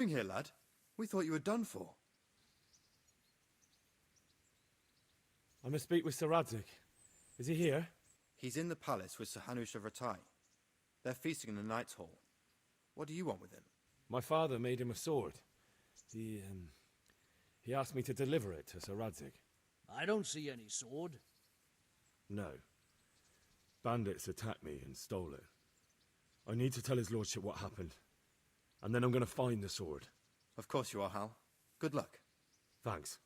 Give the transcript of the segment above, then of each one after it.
doing here, lad? We thought you were done for. I must speak with Sir Radzig. Is he here? He's in the palace with Sir Hanush of Rattay. They're feasting in the Knight's Hall. What do you want with him? My father made him a sword. He asked me to deliver it to Sir Radzig. I don't see any sword. No. Bandits attacked me and stole it. I need to tell his lordship what happened. And then I'm going to find the sword. Of course you are, Hal. Good luck. Thanks.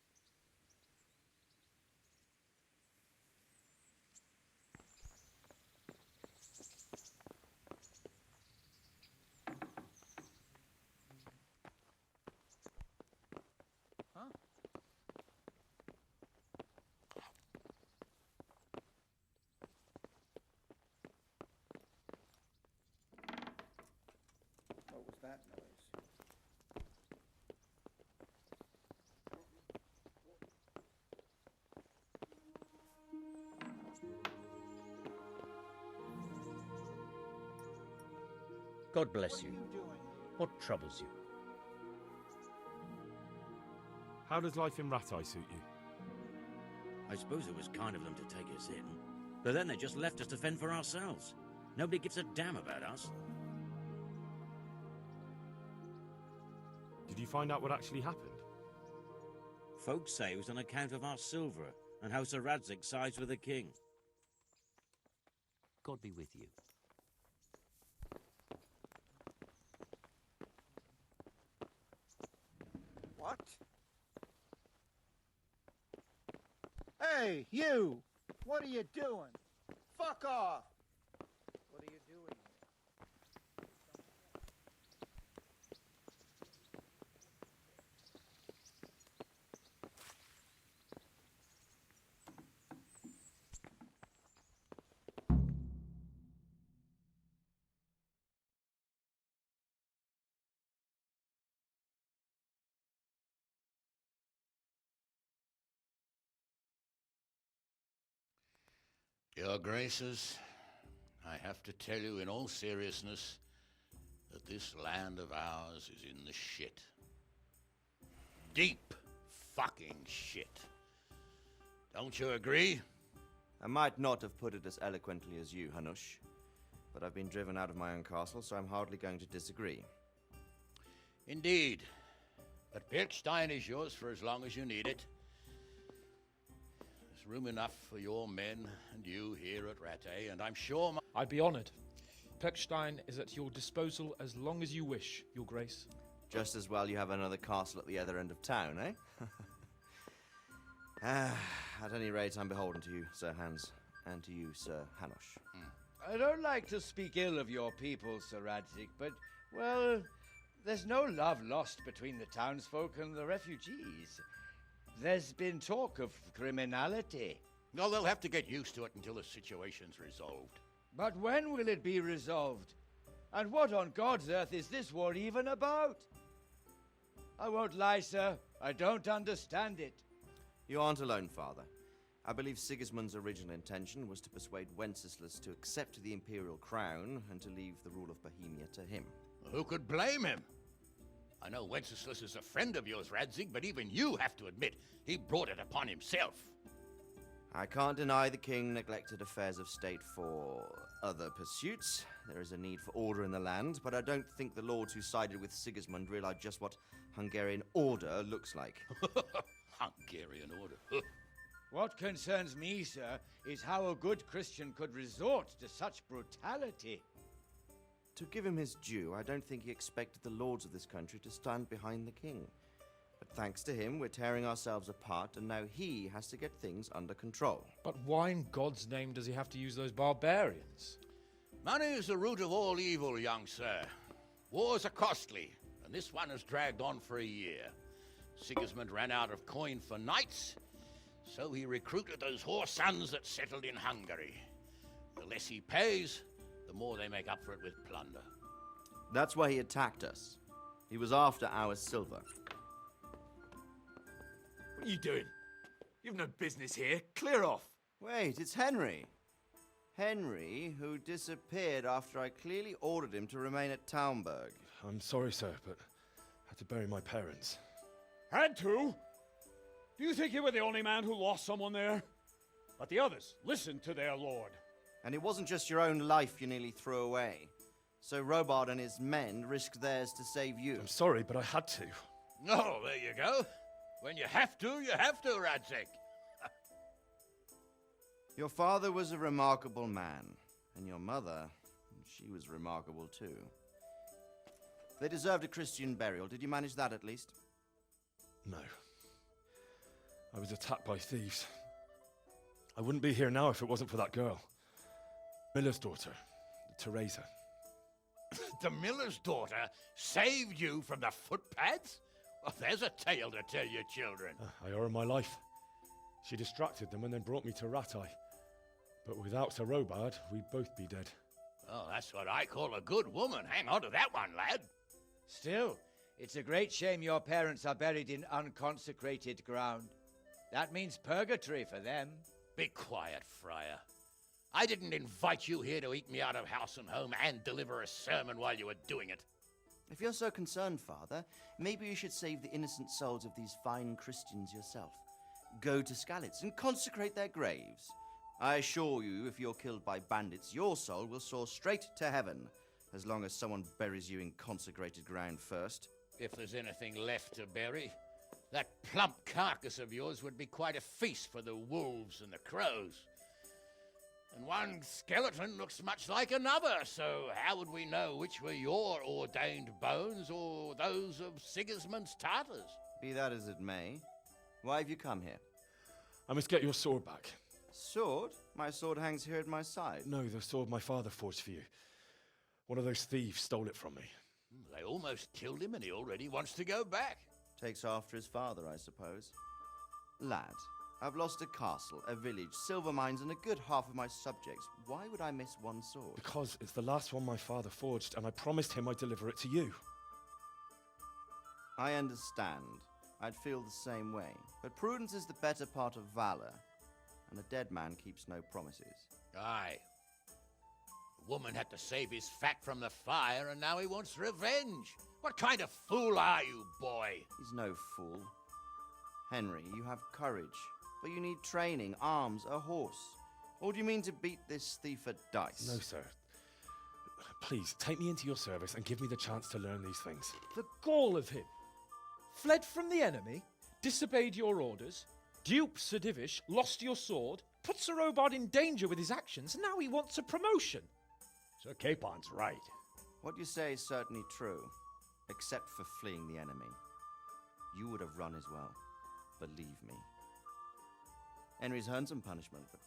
What was that noise? God bless you. What troubles you? How does life in Rattay suit you? I suppose it was kind of them to take us in. But then they just left us to fend for ourselves. Nobody gives a damn about us. Did you find out what actually happened? Folks say it was on account of our silver and how Sir Radzig sides with the king. God be with you. What? Hey, you! What are you doing? Fuck off! What are you doing here? Your Graces, I have to tell you in all seriousness that this land of ours is in the shit. Deep fucking shit. Don't you agree? I might not have put it as eloquently as you, Hanush, but I've been driven out of my own castle, so I'm hardly going to disagree. Indeed. But Birkstein is yours for as long as you need it. There's room enough for your men and you here at Rattay, and I'm sure I'd be honored. Pechstein is at your disposal as long as you wish, Your Grace. Just as well you have another castle at the other end of town, eh? At any rate, I'm beholden to you, Sir Hans, and to you, Sir Hanush. I don't like to speak ill of your people, Sir Radzig, but, well, there's no love lost between the townsfolk and the refugees. There's been talk of criminality. No, they'll have to get used to it until the situation's resolved. But when will it be resolved? And what on God's earth is this war even about? I won't lie, sir. I don't understand it. You aren't alone, Father. I believe Sigismund's original intention was to persuade Wenceslas to accept the imperial crown and to leave the rule of Bohemia to him. Who could blame him? I know Wenceslas is a friend of yours, Radzig, but even you have to admit he brought it upon himself. I can't deny the king neglected affairs of state for other pursuits. There is a need for order in the land, but I don't think the lords who sided with Sigismund realized just what Hungarian order looks like. Hungarian order. What concerns me, sir, is how a good Christian could resort to such brutality. To give him his due, I don't think he expected the lords of this country to stand behind the king. But thanks to him, we're tearing ourselves apart, and now he has to get things under control. But why in God's name does he have to use those barbarians? Money is the root of all evil, young sir. Wars are costly, and this one has dragged on for a year. Sigismund ran out of coin for knights, so he recruited those whore sons that settled in Hungary. The less he pays, the more they make up for it with plunder. That's why he attacked us. He was after our silver. What are you doing? You've no business here. Clear off. Wait, it's Henry. Henry, who disappeared after I clearly ordered him to remain at Taumberg. I'm sorry, sir, but had to bury my parents. Had to? Do you think you were the only man who lost someone there? But the others listened to their lord. And it wasn't just your own life you nearly threw away. So Robard and his men risked theirs to save you. I'm sorry, but I had to. Oh, there you go. When you have to, Radzik. Your father was a remarkable man, and your mother, she was remarkable too. They deserved a Christian burial. Did you manage that at least? No. I was attacked by thieves. I wouldn't be here now if it wasn't for that girl. Miller's daughter, Teresa. The miller's daughter saved you from the footpads? Well, there's a tale to tell your children. I owe her my life. She distracted them and then brought me to Ratai. But without Sir Robard, we'd both be dead. Oh, that's what I call a good woman. Hang on to that one, lad. Still, it's a great shame your parents are buried in unconsecrated ground. That means purgatory for them. Be quiet, Friar. I didn't invite you here to eat me out of house and home and deliver a sermon while you were doing it. If you're so concerned, Father, maybe you should save the innocent souls of these fine Christians yourself. Go to Skalitz and consecrate their graves. I assure you, if you're killed by bandits, your soul will soar straight to heaven, as long as someone buries you in consecrated ground first. If there's anything left to bury, that plump carcass of yours would be quite a feast for the wolves and the crows. And one skeleton looks much like another, so how would we know which were your ordained bones or those of Sigismund's Tartars? Be that as it may, why have you come here? I must get your sword back. Sword? My sword hangs here at my side. No, the sword my father forged for you. One of those thieves stole it from me. They almost killed him and he already wants to go back. Takes after his father, I suppose. Lad, I've lost a castle, a village, silver mines, and a good half of my subjects. Why would I miss one sword? Because it's the last one my father forged, and I promised him I'd deliver it to you. I understand. I'd feel the same way. But prudence is the better part of valor, and a dead man keeps no promises. Aye. The woman had to save his fat from the fire, and now he wants revenge. What kind of fool are you, boy? He's no fool. Henry, you have courage, but you need training, arms, a horse. Or do you mean to beat this thief at dice? No, sir. Please, take me into your service and give me the chance to learn these things. The gall of him. Fled from the enemy, disobeyed your orders, duped Sir Divish, lost your sword, put Sir Robard in danger with his actions, and now he wants a promotion. Sir Capon's right. What you say is certainly true, except for fleeing the enemy. You would have run as well, believe me. Henry's earned some punishment, but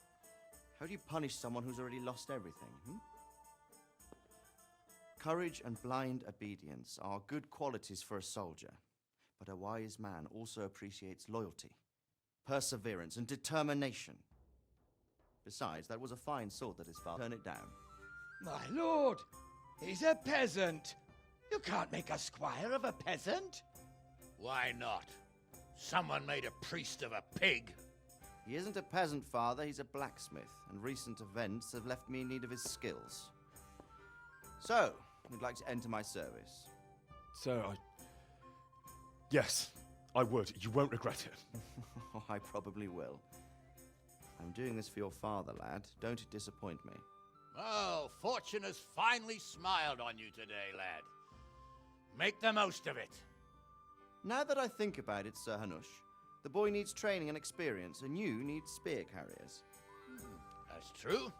how do you punish someone who's already lost everything, Courage and blind obedience are good qualities for a soldier, but a wise man also appreciates loyalty, perseverance, and determination. Besides, that was a fine sword that his father turned it down. My lord, he's a peasant. You can't make a squire of a peasant. Why not? Someone made a priest of a pig. He isn't a peasant, Father, he's a blacksmith, and recent events have left me in need of his skills. So, you'd like to enter my service? Sir, Yes, I would. You won't regret it. Oh, I probably will. I'm doing this for your father, lad. Don't disappoint me. Oh, fortune has finally smiled on you today, lad. Make the most of it. Now that I think about it, Sir Hanush, the boy needs training and experience, and you need spear carriers. That's true.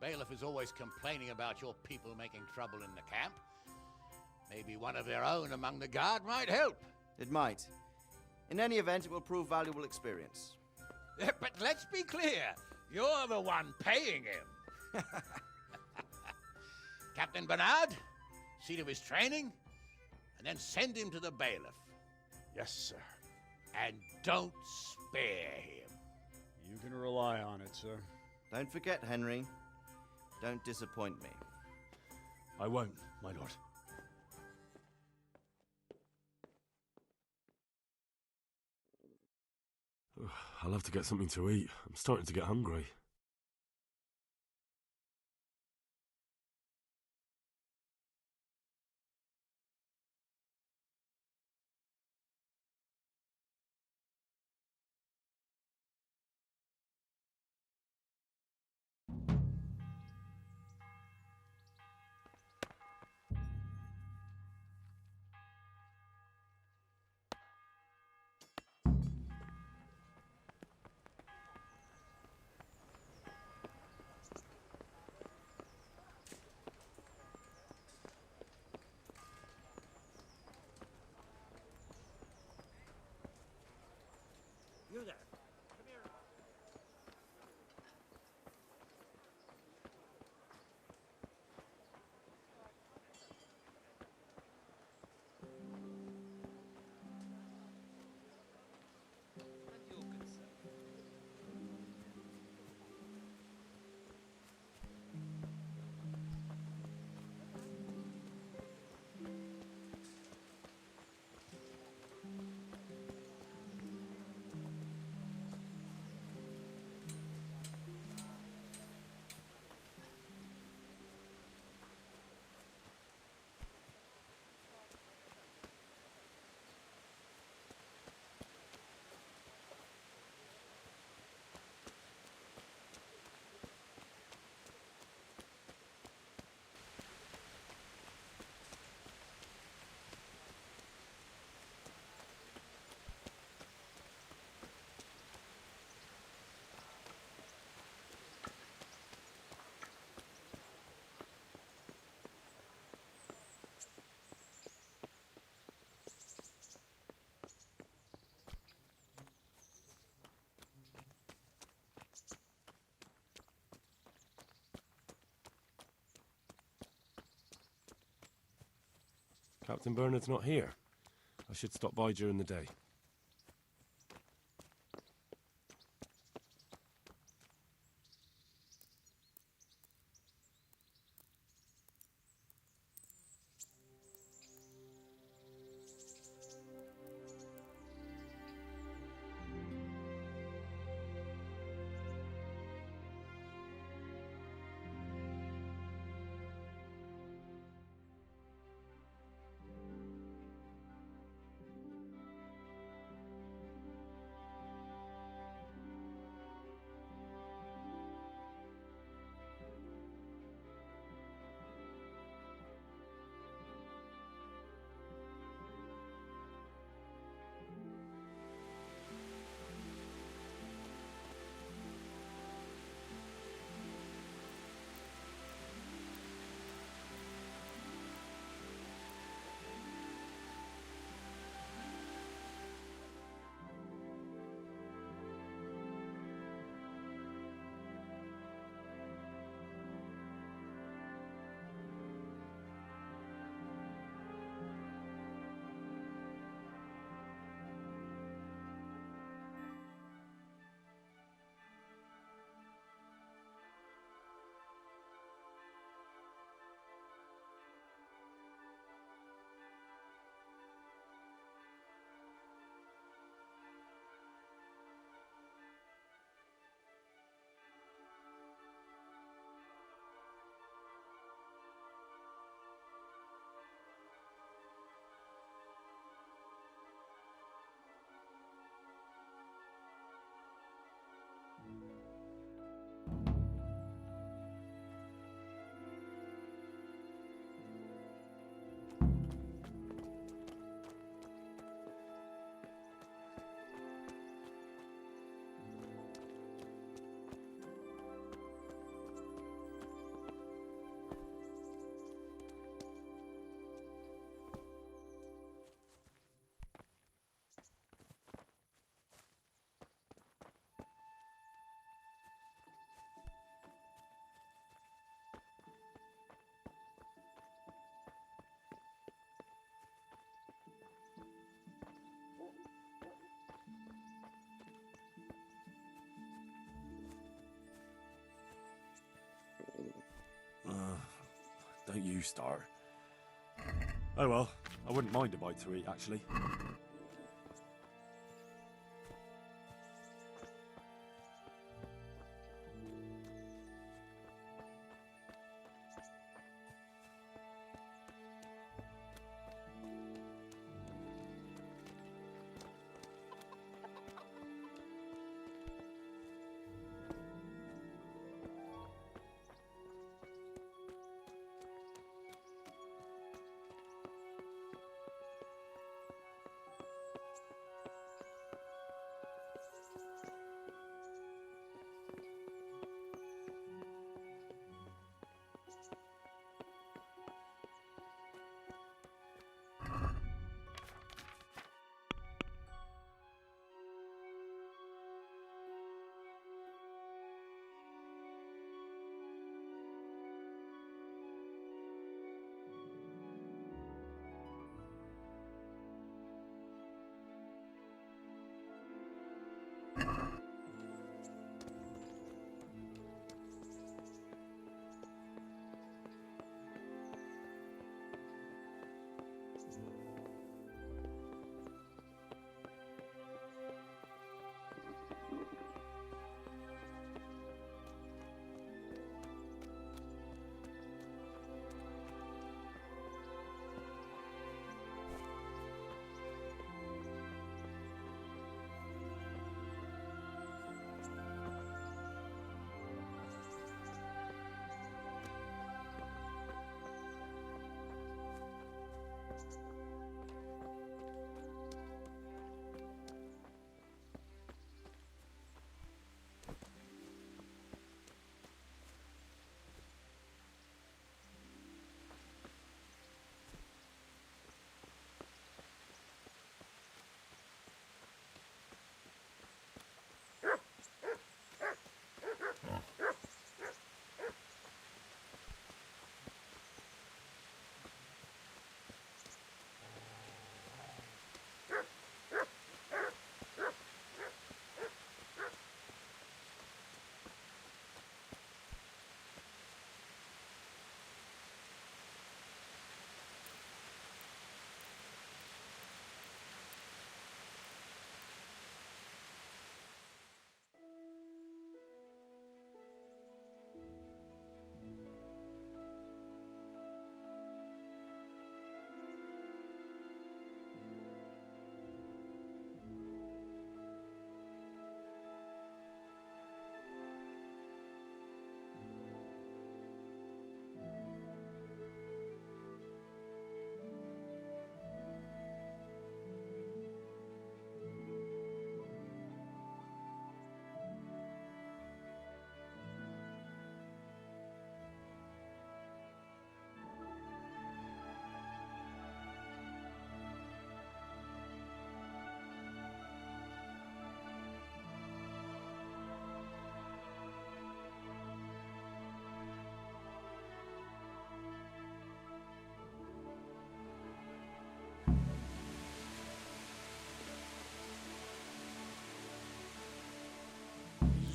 The bailiff is always complaining about your people making trouble in the camp. Maybe one of their own among the guard might help. It might. In any event, it will prove valuable experience. But let's be clear, you're the one paying him. Captain Bernard, see to his training, and then send him to the bailiff. Yes, sir. And don't spare him. You can rely on it, sir. Don't forget, Henry. Don't disappoint me. I won't, my lord. I'll have to get something to eat. I'm starting to get hungry. Captain Bernard's not here. I should stop by during the day. Don't you start. Oh well, I wouldn't mind a bite to eat, actually.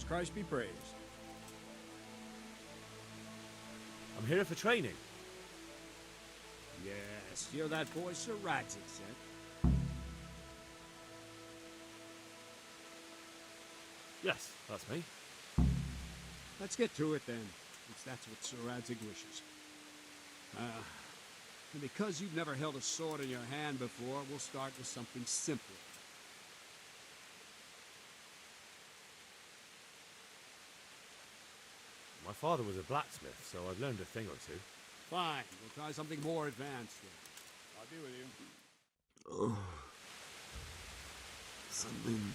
Christ be praised. I'm here for training. Yes, you're that boy Sir Radzik said. Yes, that's me. Let's get to it then, since that's what Sir Radzik wishes. And because you've never held a sword in your hand before, we'll start with something simple. My father was a blacksmith, so I've learned a thing or two. Fine, we'll try something more advanced then. I'll be with you. Oh. Something.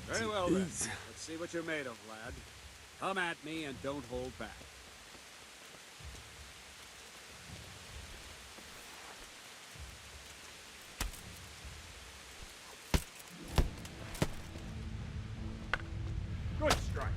Very well then. Let's see what you're made of, lad. Come at me and don't hold back. Good strike.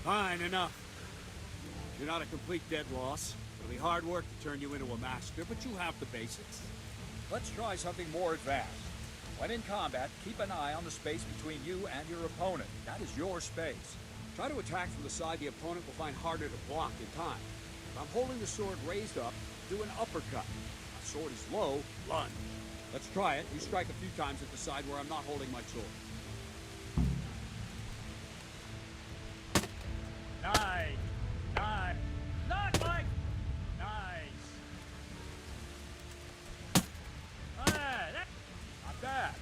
Fine, enough. You're not a complete dead loss. It'll be hard work to turn you into a master, but you have the basics. Let's try something more advanced. When in combat, keep an eye on the space between you and your opponent. That is your space. Try to attack from the side the opponent will find harder to block in time. If I'm holding the sword raised up, do an uppercut. If my sword is low, lunge. Let's try it. You strike a few times at the side where I'm not holding my sword. Nice! Nice! Not like... Nice! Ah, that's not bad.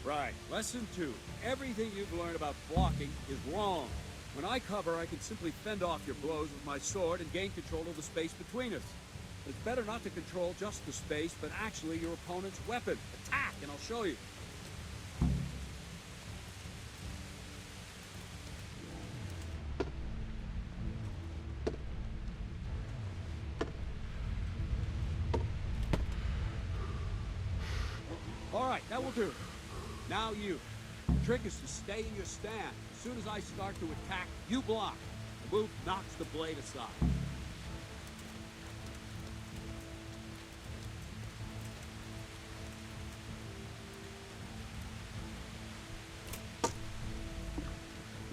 Right. Lesson 2. Everything you've learned about blocking is wrong. When I cover, I can simply fend off your blows with my sword and gain control of the space between us. It's better not to control just the space, but actually your opponent's weapon. Attack, and I'll show you. All right, that will do. Now you. The trick is to stay in your stand. As soon as I start to attack, you block. The move knocks the blade aside.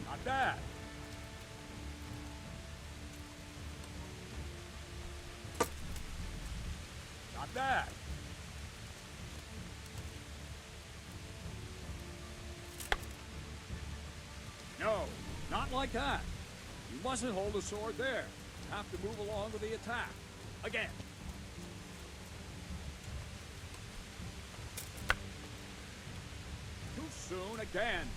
Not bad. Not bad. No, not like that. You mustn't hold the sword there. You have to move along with the attack. Again. Too soon again.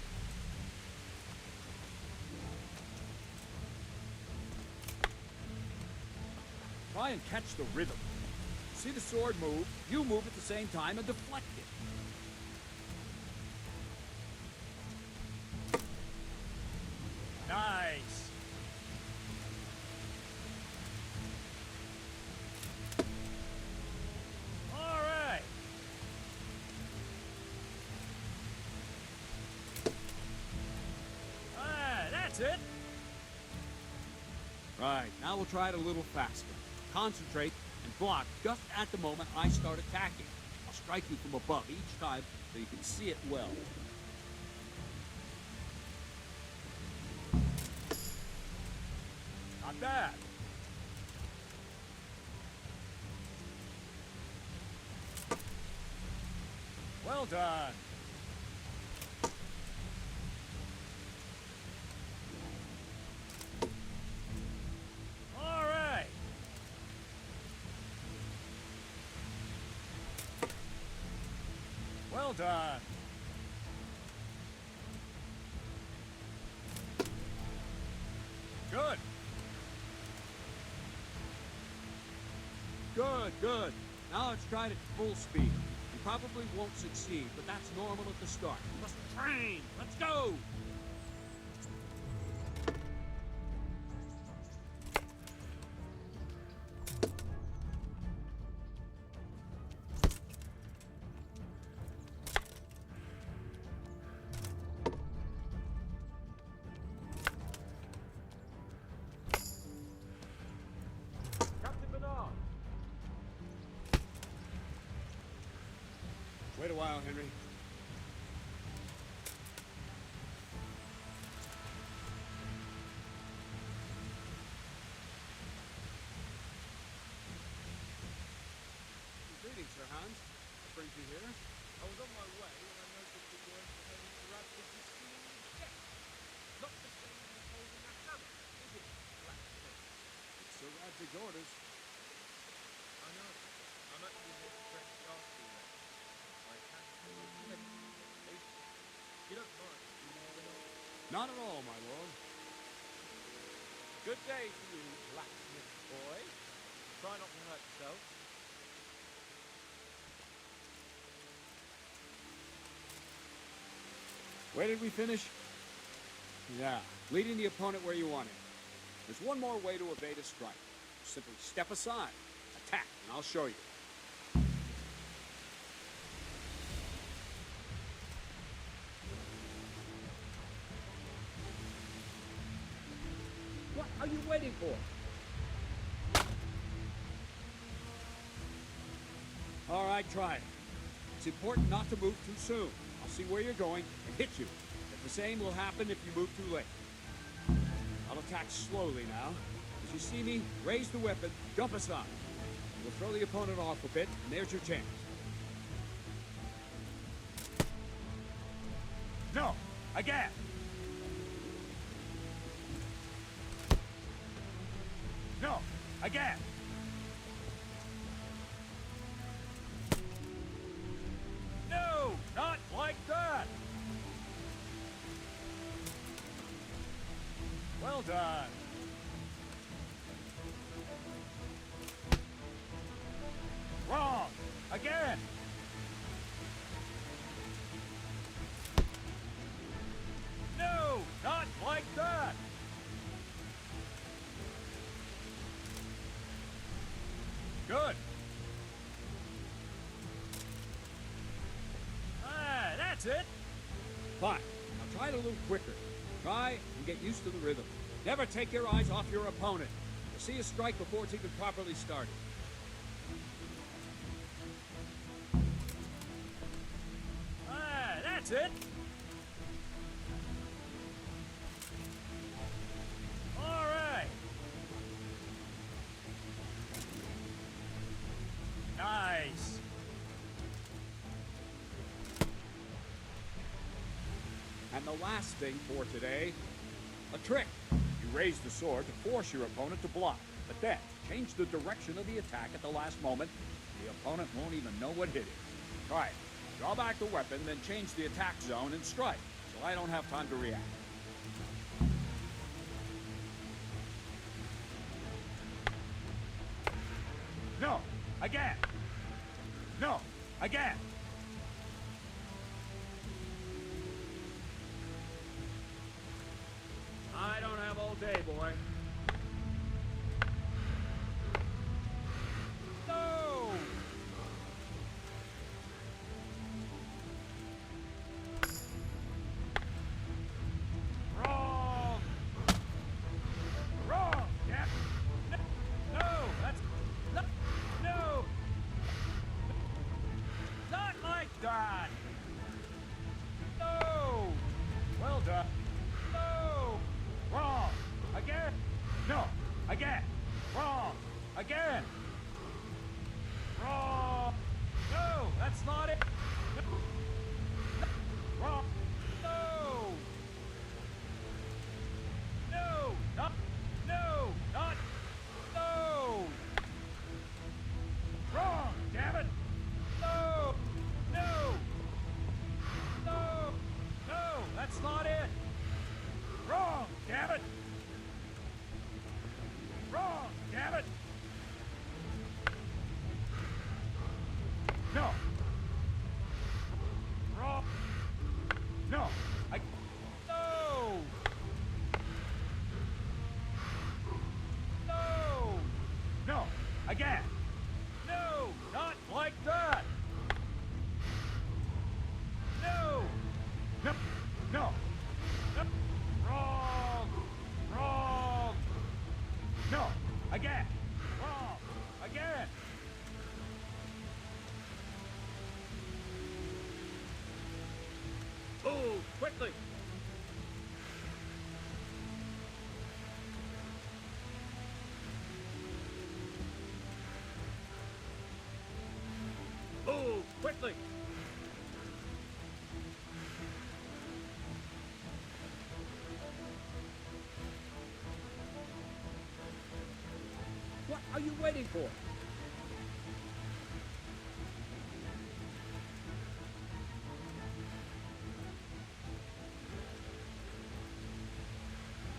Try and catch the rhythm. See the sword move, you move at the same time and deflect it. Nice. All right. Ah, that's it. Right, now we'll try it a little faster. Concentrate and block just at the moment I start attacking. I'll strike you from above each time so you can see it well. Not bad. Well done. done. Good. Good, good. Now let's try it at full speed. You probably won't succeed, but that's normal at the start. You must train. Let's go! Wait a while, Henry. Greetings, Sir Hans. What brings you here? I was on my way when I noticed that your interrupted the scene of death. Not the same as holding a hammer, is it? It's Sir Radzig's orders. I know. I'm actually here to correct the article there. You don't mind. Not at all, my lord. Good day to you, blacksmith boy. Try not to hurt yourself. Where did we finish? Yeah, leading the opponent where you want him. There's one more way to evade a strike. Simply step aside, attack, and I'll show you. What are you waiting for? All right, try it. It's important not to move too soon. I'll see where you're going and hit you. But the same will happen if you move too late. I'll attack slowly now. As you see me, raise the weapon, jump aside. We'll throw the opponent off a bit, and there's your chance. No! Again! No! Again! No! Not like that! Well done! Wrong! Again! No! Not like that! Good. Ah, that's it. Fine. Now try it a little quicker. Try and get used to the rhythm. Never take your eyes off your opponent. You'll see a strike before it's even properly started. Ah, that's it. All right. Nice. And the last thing for today, a trick. You raise the sword to force your opponent to block, but then change the direction of the attack at the last moment. The opponent won't even know what hit it. Try it. Draw back the weapon, then change the attack zone and strike, so I don't have time to react. No! Again! No! Again! I don't have all day, boy. No! Wrong! Wrong! Yeah. No! That's... No! No! Not like that! No! Well done. No! Wrong! Again! No! Again! Wrong! Again! Wrong! No! That's not it! No. No. Wrong! No! No! Not... No! Not... No! Wrong! Damn it! No! No! quickly! What are you waiting for?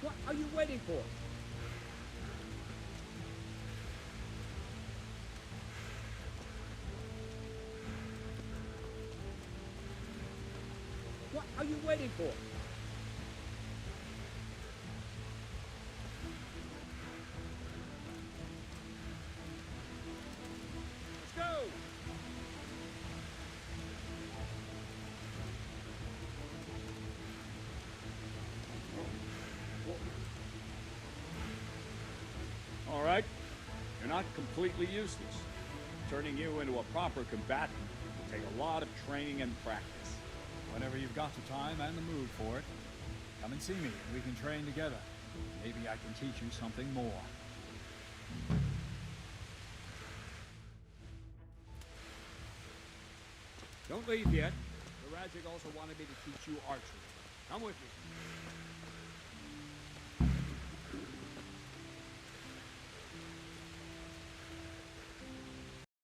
What are you waiting for? What are you waiting for? Let's go! All right, you're not completely useless. Turning you into a proper combatant will take a lot of training and practice. Whenever you've got the time and the mood for it, come and see me. We can train together. Maybe I can teach you something more. Don't leave yet. The Rajic also wanted me to teach you archery. Come with me.